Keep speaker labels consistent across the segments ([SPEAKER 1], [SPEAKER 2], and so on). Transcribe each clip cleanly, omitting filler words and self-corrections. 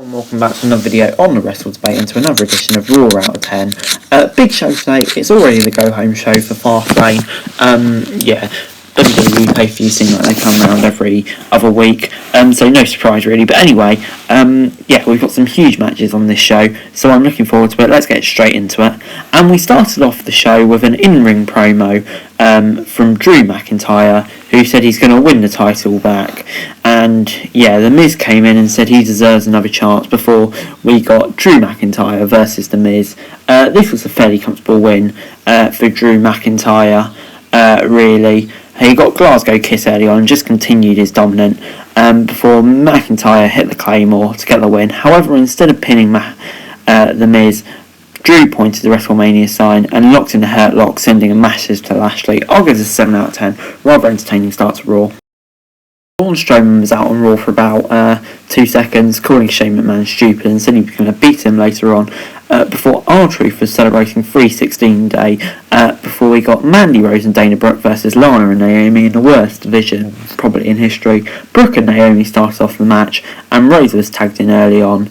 [SPEAKER 1] And welcome back to another video on the Wrestle Debate and to another edition of Raw out of 10. Big show today. It's already the go home show for Fastlane. WWE pay-per-views seem like they come around every other week, so no surprise really. But anyway, we've got some huge matches on this show, so I'm looking forward to it. Let's get straight into it. And we started off the show with an in-ring promo from Drew McIntyre, who said he's going to win the title back. And The Miz came in and said he deserves another chance before we got Drew McIntyre versus The Miz. This was a fairly comfortable win for Drew McIntyre, really. He got Glasgow Kiss early on and just continued his dominant before McIntyre hit the Claymore to get the win. However, instead of pinning The Miz, Drew pointed the WrestleMania sign and locked in the Hurt Lock, sending a message to Lashley. I'll give this a 7 out of 10. Rather entertaining start to Raw. Braun Strowman was out on Raw for about 2 seconds, calling Shane McMahon stupid and said he was going to beat him later on. Before R-Truth was celebrating 316 Day, before we got Mandy Rose and Dana Brooke versus Lana and Naomi in the worst division probably in history. Brooke and Naomi started off the match and Rose was tagged in early on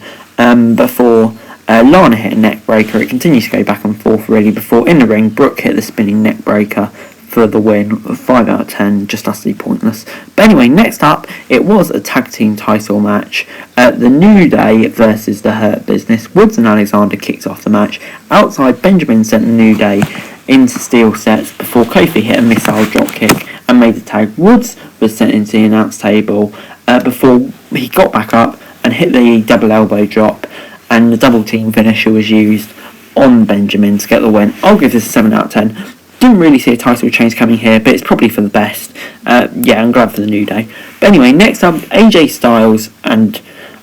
[SPEAKER 1] before Lana hit a neck breaker. It continues to go back and forth really before in the ring Brooke hit the spinning neck breaker for the win. 5 out of 10, just utterly pointless. But anyway, next up, it was a tag team title match. The New Day versus the Hurt Business. Woods and Alexander kicked off the match. Outside, Benjamin sent the New Day into steel sets before Kofi hit a missile drop kick and made the tag. Woods was sent into the announce table before he got back up and hit the double elbow drop, and the double team finisher was used on Benjamin to get the win. I'll give this a 7 out of 10. Didn't really see a title change coming here, but it's probably for the best. I'm glad for the New Day. But anyway, next up, AJ Styles and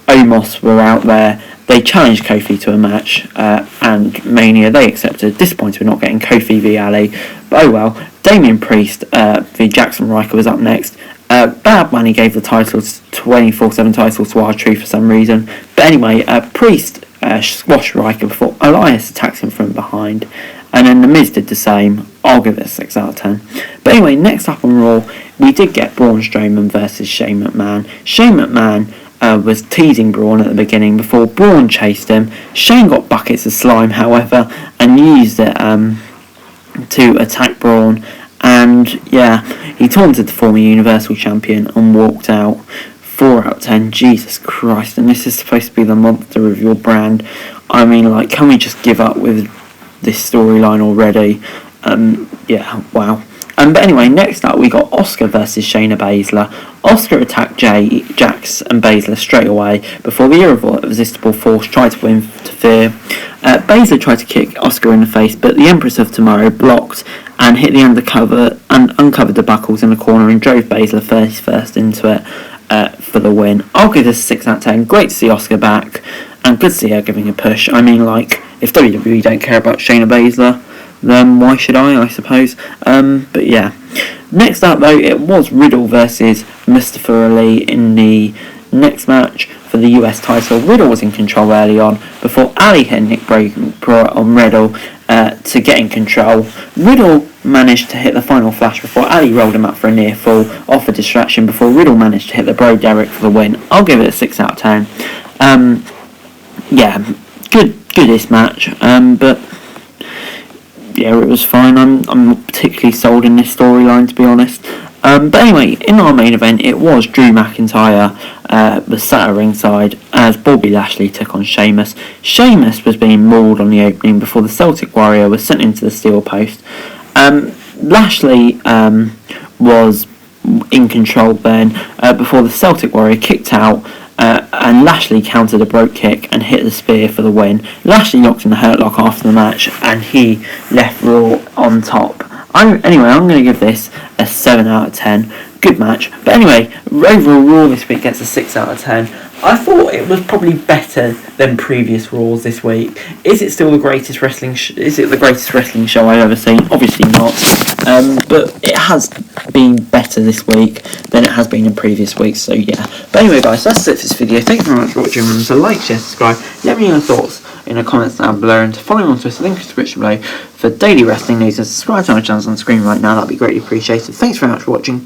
[SPEAKER 1] Omos were out there. They challenged Kofi to a match, and Mania, they accepted. Disappointed we're not getting Kofi v Ali, but oh well. Damian Priest v Jackson Ryker was up next. Bad Bunny gave the titles, 24/7 titles to R-Truth for some reason. But anyway, Priest squashed Ryker before Elias attacked him from behind. And then The Miz did the same. I'll give it a 6 out of 10. But anyway, next up on Raw, we did get Braun Strowman versus Shane McMahon. Shane McMahon was teasing Braun at the beginning before Braun chased him. Shane got buckets of slime, however, and used it to attack Braun. And he taunted the former Universal Champion and walked out. 4 out of 10. Jesus Christ. And this is supposed to be the monster of your brand. I mean, can we just give up with this storyline already? Wow. But anyway, next up we got Asuka versus Shayna Baszler. Asuka attacked Jax and Baszler straight away before the irresistible force tried to interfere. Baszler tried to kick Asuka in the face, but the Empress of Tomorrow blocked and hit the undercover and uncovered the buckles in the corner and drove Baszler face first into it for the win. I'll give this a 6 out of 10. Great to see Asuka back and good to see her giving a push. I mean, if WWE don't care about Shayna Baszler, then why should I suppose. Next up though, it was Riddle versus Mr Furley in the next match for the US title. Riddle was in control early on before Ali hit a neck breaker on Riddle to get in control. Riddle managed to hit the final flash before Ali rolled him up for a near fall off a distraction before Riddle managed to hit the Bro Derek for the win. I'll give it a 6 out of 10. Goodest match, but it was fine. I'm not particularly sold in this storyline, to be honest. But anyway, in our main event, it was Drew McIntyre was sat at ringside as Bobby Lashley took on Sheamus. Sheamus was being mauled on the opening before the Celtic Warrior was sent into the steel post. Lashley was in control then before the Celtic Warrior kicked out. And Lashley countered a broke kick and hit the spear for the win. Lashley locked in the Hurt Lock after the match and he left Raw on top. I'm going to give this a 7 out of 10. Good match. But anyway, overall Raw this week gets a 6 out of 10. I thought it was probably better than previous Raws this week. Is it still the greatest wrestling? Is it the greatest wrestling show I've ever seen? Obviously not. But it has been better this week than it has been in previous weeks. So yeah. But anyway, guys, that's it for this video. Thank you very much for watching. Remember to like, share, subscribe. Let me know your thoughts in the comments down below, and to follow me on Twitter, link in the description below for daily wrestling news, and subscribe to my channel on the screen right now. That'd be greatly appreciated. Thanks very much for watching.